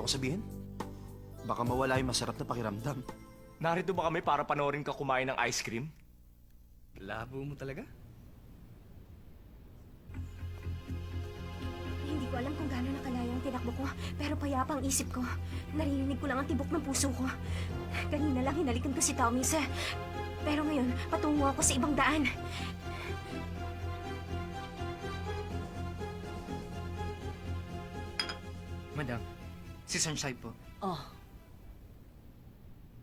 ko sabihin? Baka mawala yung masarap na pakiramdam. Narito ba kami para panoorin ka kumain ng ice cream? Labo mo talaga? Hindi ko alam kung gaano nakalayo ang tinakbo ko, pero payapa ang isip ko. Naririnig ko lang ang tibok ng puso ko. Kanina lang hinalikan ko si Tommy pero ngayon, patungo ako sa ibang daan. Madam, si Sunshine po. Oh.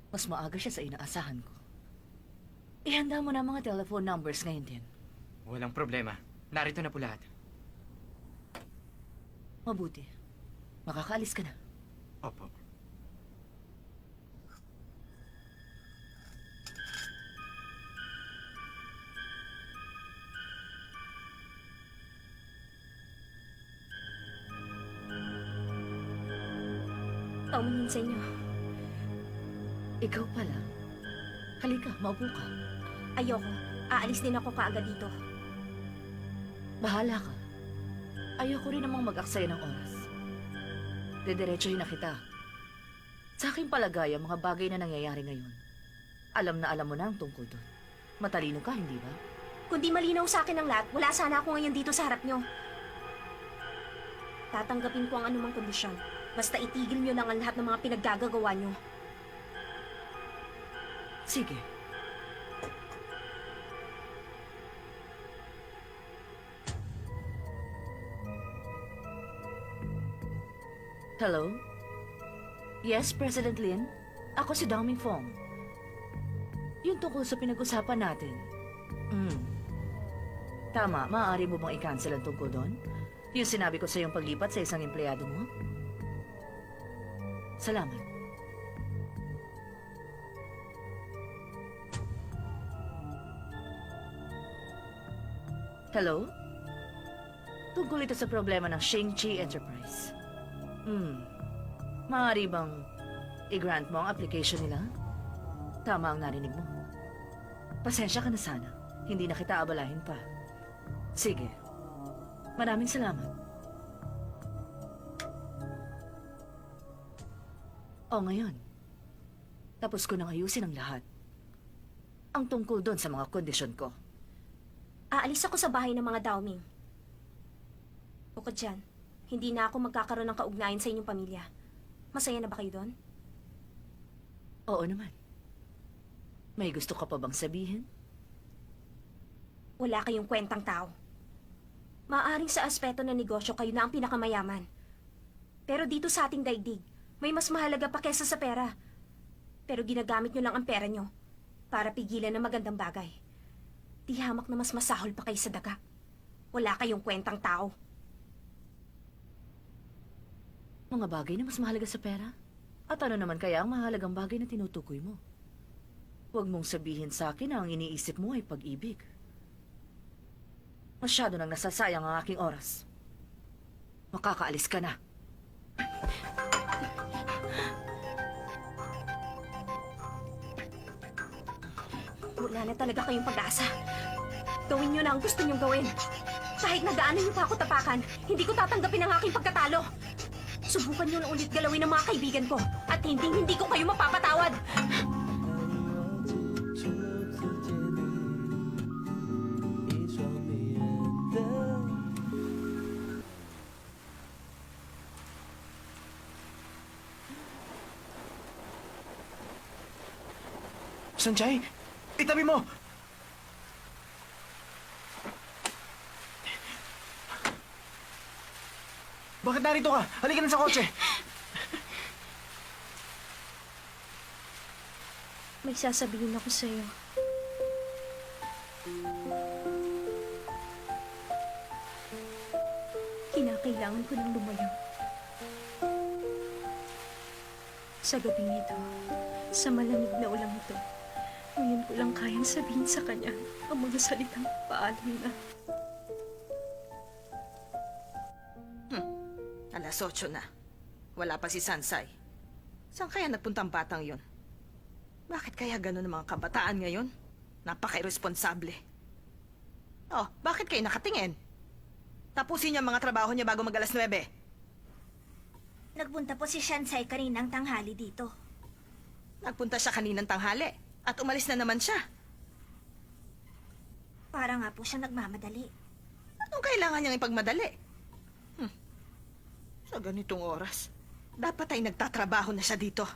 Mas maaga siya sa inaasahan ko. Ihanda mo na mga telephone numbers ngayon din. Walang problema. Narito na po lahat. Mabuti. Makakaalis ka na. Opo. Tumingin sa inyo. Ikaw pala. Halika, maupo ka. Ayoko. Aalis din ako kaagad dito. Bahala ka. Ayoko rin namang mag-aksaya ng oras. Dediretsohin na kita. Sa aking palagay, ang mga bagay na nangyayari ngayon, alam na alam mo na ang tungkol doon. Matalino ka, hindi ba? Kung di malinaw sa akin ang lahat, wala sana ako ngayon dito sa harap nyo. Tatanggapin ko ang anumang kondisyon. Basta itigil nyo lang ang lahat ng mga pinaggagawa nyo. Sige. Hello? Yes, President Lin? Ako si Dongming Fong. Yung tungkol sa pinag-usapan natin. Tama, maaari mo bang i-cancel ang tungkol doon? Yung sinabi ko sa iyong paglipat sa isang empleyado mo? Salamat. Hello? Tungkol ito sa problema ng Shing-Chi Enterprise. Maaari bang i-grant mo ang application nila? Tama ang narinig mo. Pasensya ka na sana. Hindi na kita abalahin pa. Sige. Maraming salamat. O ngayon, tapos ko nang ayusin ang lahat. Ang tungkol doon sa mga kondisyon ko. Aalis ako sa bahay ng mga Daoming. Bukod dyan, hindi na ako magkakaroon ng kaugnayan sa inyong pamilya. Masaya na ba kayo doon? Oo naman. May gusto ka pa bang sabihin? Wala kayong kwentang tao. Maaaring sa aspeto ng negosyo kayo na ang pinakamayaman. Pero dito sa ating daigdig, may mas mahalaga pa kesa sa pera. Pero ginagamit nyo lang ang pera nyo para pigilan ng magandang bagay. Di hamak na mas masahol pa kayo sa daga. Wala kayong kwentang tao. Mga bagay na mas mahalaga sa pera? At ano naman kaya ang mahalagang bagay na tinutukoy mo? Huwag mong sabihin sa akin na ang iniisip mo ay pag-ibig. Masyado nang nasasayang ang aking oras. Makakaalis ka na. Wala na talaga kayong pag-asa. Gawin nyo na ang gusto nyong gawin. Kahit nagaanan nyo pa ako tapakan, hindi ko tatanggapin ang aking pagkatalo. Subukan nyo na ulit galawin ng mga kaibigan ko at hindi ko kayo mapapatawad. Sanjay, itabi mo! Bakit narito ka? Halika na sa kotse! May sasabihin ako sa'yo. Kinakailangan ko ng lumayo. Sa gabing ito, sa malamig na ulang ito, ngayon ko lang kayang sabihin sa kanya ang mga salitang paalam na. Alas 8 na. Wala pa si Sansay. Saan kaya nagpunta ang batang yon? Bakit kaya gano'n ang mga kabataan ngayon? Napaka-irresponsable. Oh, bakit kayo nakatingin? Tapusin niyo ang mga trabaho niya bago mag-alas 9. Nagpunta po si Shansai kaninang tanghali dito. Nagpunta siya kaninang tanghali at umalis na naman siya. Para nga po siya nagmamadali. Anong kailangan niyang ipagmadali? Sa ganitong oras, dapat ay nagtatrabaho na siya dito.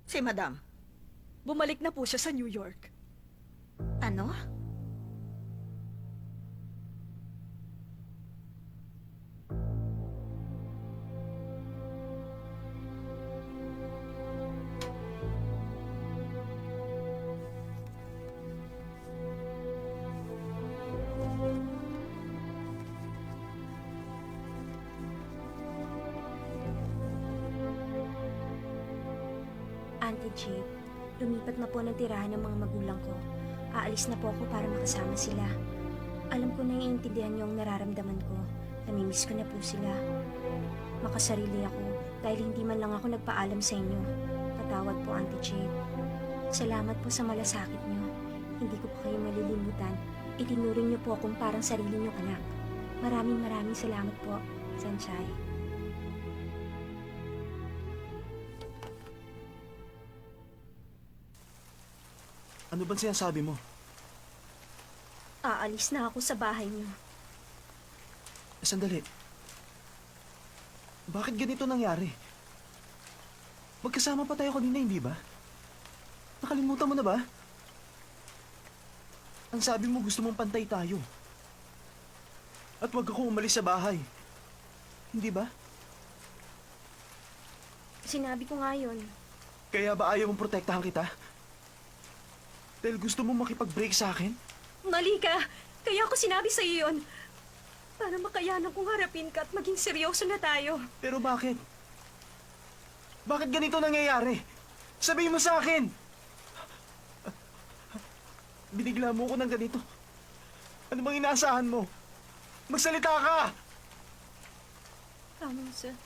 Si Madam, Bumalik na po siya sa New York. ano? Auntie Jade, lumipat na po ng tirahan ng mga magulang ko. Aalis na po ako para makasama sila. Alam ko na iintindihan niyo ang nararamdaman ko. Namimiss ko na po sila. Makasarili ako dahil hindi man lang ako nagpaalam sa inyo. Patawad po, Auntie Jade. Salamat po sa malasakit niyo. Hindi ko po kayo malilimutan. Itinuring niyo po akong parang sarili niyong anak. Maraming salamat po, Sanchai. Ano bang sinasabi mo? Aalis na ako sa bahay niyo. Sandali. Bakit ganito nangyari? Magkasama pa tayo kanina, hindi ba? Nakalimutan mo na ba? Ang sabi mo gusto mong pantay tayo. At wag ako umalis sa bahay. Hindi ba? Sinabi ko nga yun. Kaya ba ayaw mong protektahan kita? Dahil gusto mong makipag-break sa akin? Mali ka! Kaya ako sinabi sa iyo yun. Para makayanan kong harapin ka at maging seryoso na tayo. Pero bakit? Bakit ganito nangyayari? Sabihin mo sa akin! Binigla mo ko ng ganito. Ano bang inaasahan mo? Magsalita ka! Tama, sir.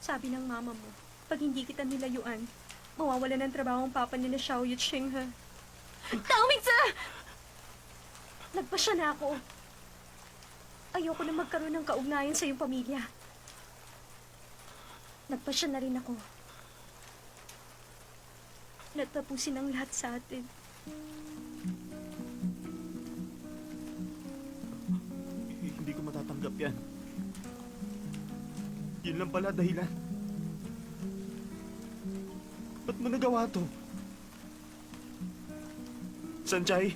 Sabi ng mama mo, pag hindi kita nilayuan, mawawala ng trabaho ang papa ni na Xiao Yuching, ha? Tawing, sir! Nagpasya na ako. Ayoko na magkaroon ng kaugnayan sa iyong pamilya. Nagpasya na rin ako. Natapusin ang lahat sa atin. Hindi ko matatanggap yan. Yun lang pala dahilan. Ba't mo nagawa to? Sanjay?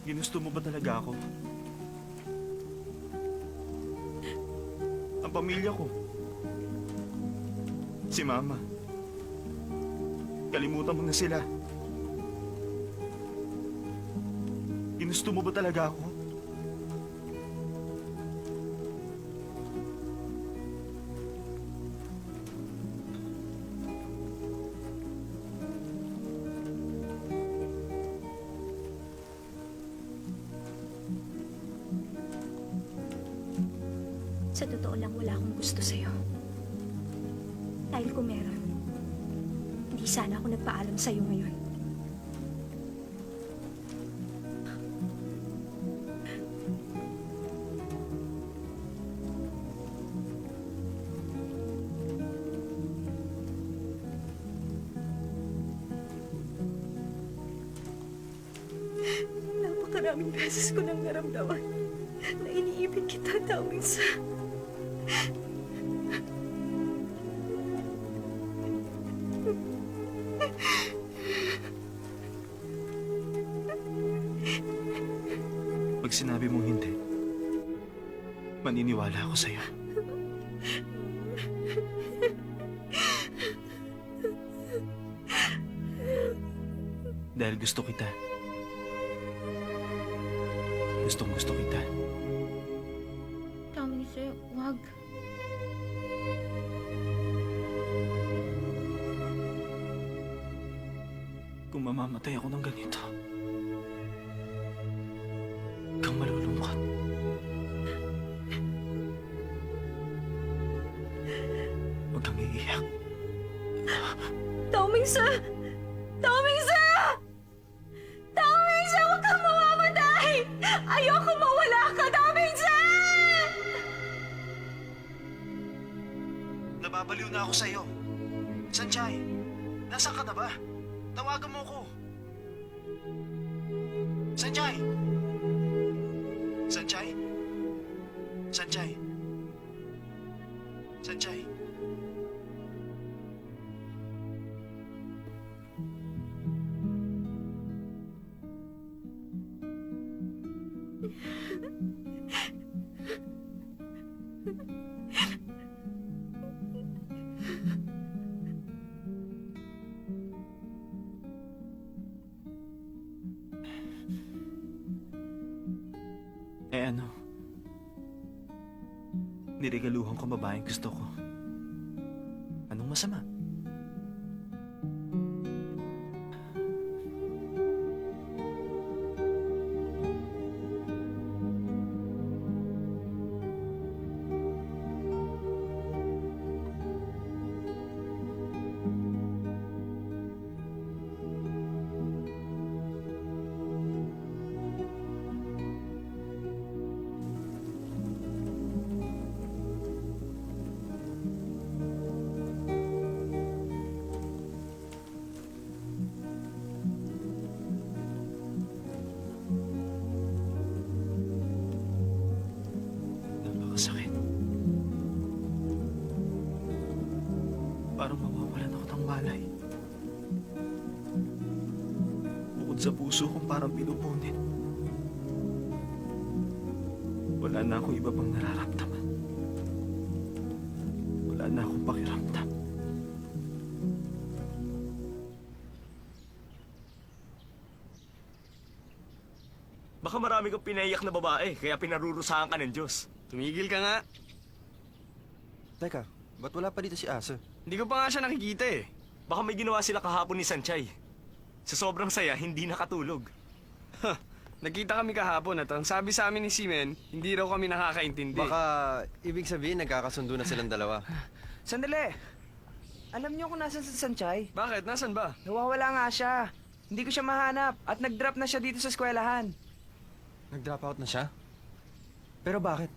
Ginusto mo ba talaga ako? Ang pamilya ko. Si Mama. Kalimutan mo na sila. Ginusto mo ba talaga ako? Sa totoo lang, wala akong gusto sa'yo. Dahil kung meron, hindi sana ako nagpaalam sa'yo ngayon. Napakaraming beses ko nang naramdaman na iniibig kita, Tawing sa... Pag sinabi mong hindi, maniniwala ako sa'yo. Dahil gusto kita. Gustong gusto kita. Tawing sa... wag. Kung mamamatay ako ng ganito, kang malulungkot. Huwag kang iiyak. Tawing! Tomingsa! Tomingsa! Tomingsa, huwag kang mamamatay! Ayoko mawala ka, Tomingsa! Nababaliw na ako sa'yo. Sanjay, nasaan ka na ba? Tawagan mo ko. Sanjay! Sanjay? Sanjay? Sanjay? Ano? Niregaluhan ko babaeng gusto ko. Anong masama? Napakasakit. Parang mawawalan ako ng malay. Bukod sa puso kong parang pinupunit. Wala na akong iba pang nararamdaman. Wala na akong pakiramdam. Baka marami kang pinaiyak na babae, kaya pinarurusahan ka ng Diyos. Tumigil ka nga. Teka, ba't wala pa dito si Asa? Hindi ko pa nga siya nakikita eh. Baka may ginawa sila kahapon ni Sanchay. Sa sobrang saya, hindi nakatulog. Nakita kami kahapon at ang sabi sa amin ni Simen, hindi raw kami nakakaintindi. Baka ibig sabihin nagkakasundo na silang dalawa. Sandali! Alam niyo kung nasan si Sanchay? Bakit? Nasaan ba? Nawawala nga siya. Hindi ko siya mahanap at nag-drop na siya dito sa eskwelahan. Nag-drop out na siya? Pero bakit?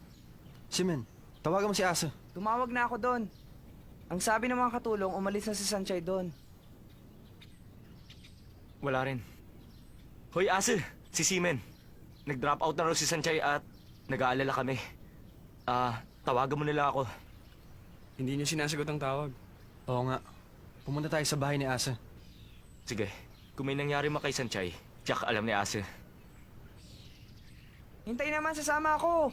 Simen, tawagan mo si Asa. Tumawag na ako doon. Ang sabi ng mga katulong, umalis na si Sanchay doon. Wala rin. Hoy, Ase, si Simen. Nag-drop out na raw si Sanchay at nag-aalala kami. Tawagan mo nila ako. Hindi niya sinasagot ang tawag. Oo nga. Pumunta tayo sa bahay ni Asa. Sige, kung may nangyari man kay Sanchay, Jack alam ni Ase. Hintay naman, sasama ako!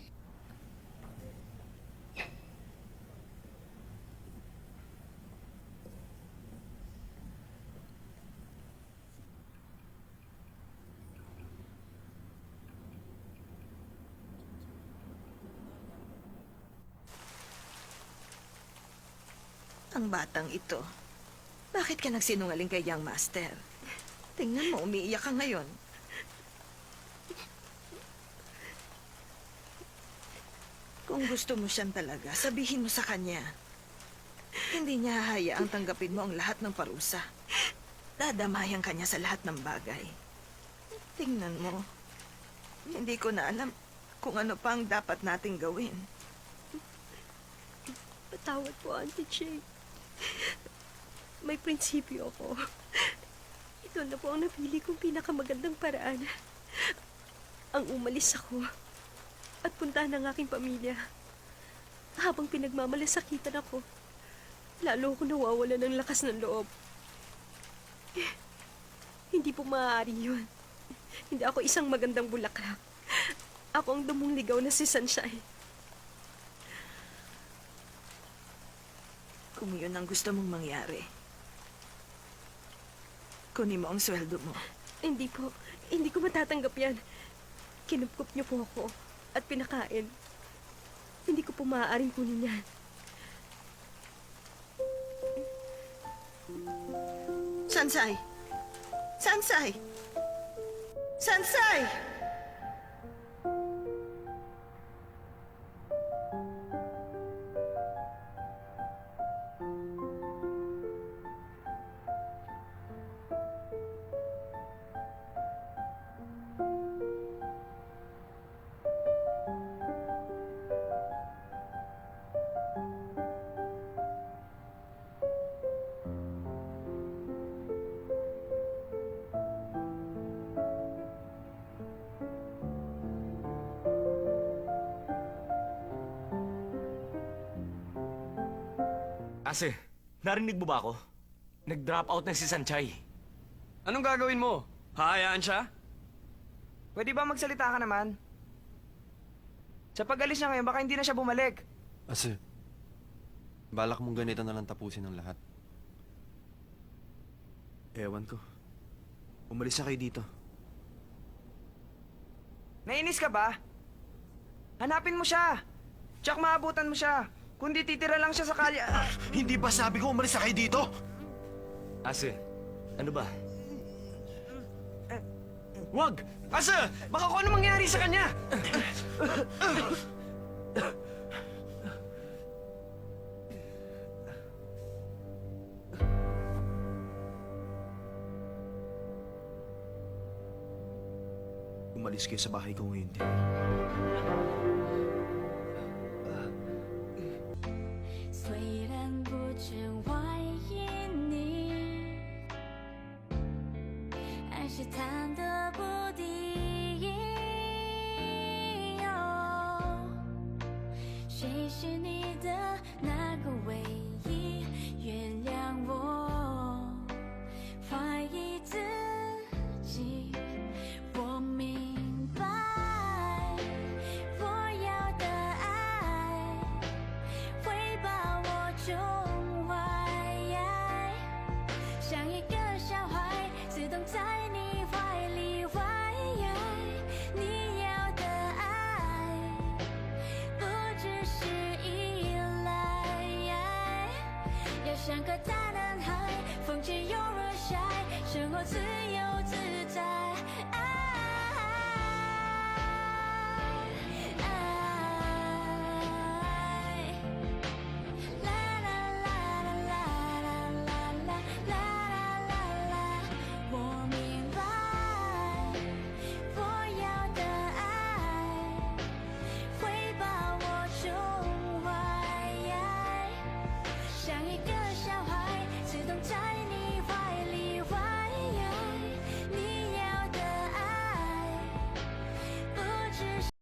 Ang batang ito. Bakit ka nagsinungaling kay Young Master? Tingnan mo, umiiyak ka ngayon. Kung gusto mo siyang talaga, sabihin mo sa kanya. Hindi niya hahayaang tanggapin mo ang lahat ng parusa. Dadamayan ka niya sa lahat ng bagay. Tingnan mo. Hindi ko na alam kung ano pa ang dapat nating gawin. Patawad po, Auntie Che. May prinsipyo ako. Ito na po ang napili kong pinakamagandang paraan. Ang umalis ako at puntahan ang aking pamilya. Habang pinagmamalasakitan ako, lalo ko nawawala ng lakas ng loob. Hindi po maaari yun. Hindi ako isang magandang bulaklak. Ako ang dumong ligaw na si Sunshine. Kung yun ang gusto mong mangyari, kunin mo ang sweldo mo. Hindi po. Hindi ko matatanggap yan. Kinupkup niyo po ako at pinakain. Hindi ko po maaaring kunin yan. Sansay! Sansay! Sansay! Ase, narinig mo ba ako? Nag-drop out na si Sanchay. Anong gagawin mo? Hahayaan siya? Pwede ba magsalita ka naman? Sa pag-alis niya ngayon, baka hindi na siya bumalik. Ase, balak mong ganito na lang tapusin ang lahat. Ewan ko. Umalis na kayo dito. Nainis ka ba? Hanapin mo siya. Tsak maabutan mo siya. Kundi titira lang siya sa kalye... Hindi ba sabi ko umalis na kayo dito? Ase, ano ba? Wag! Asa! Baka kung ano mangyari sa kanya! Umalis kayo sa bahay ko ngayon din. 虽然不知外因你，还是贪得不敌。谁是你的那个唯一？原谅我怀疑自己。我明白，我要的爱会把我宠坏，像一个小孩自动在你怀里怀。你要的爱不只是依赖，要像个大男孩，风吹又若晒，生活自由自在。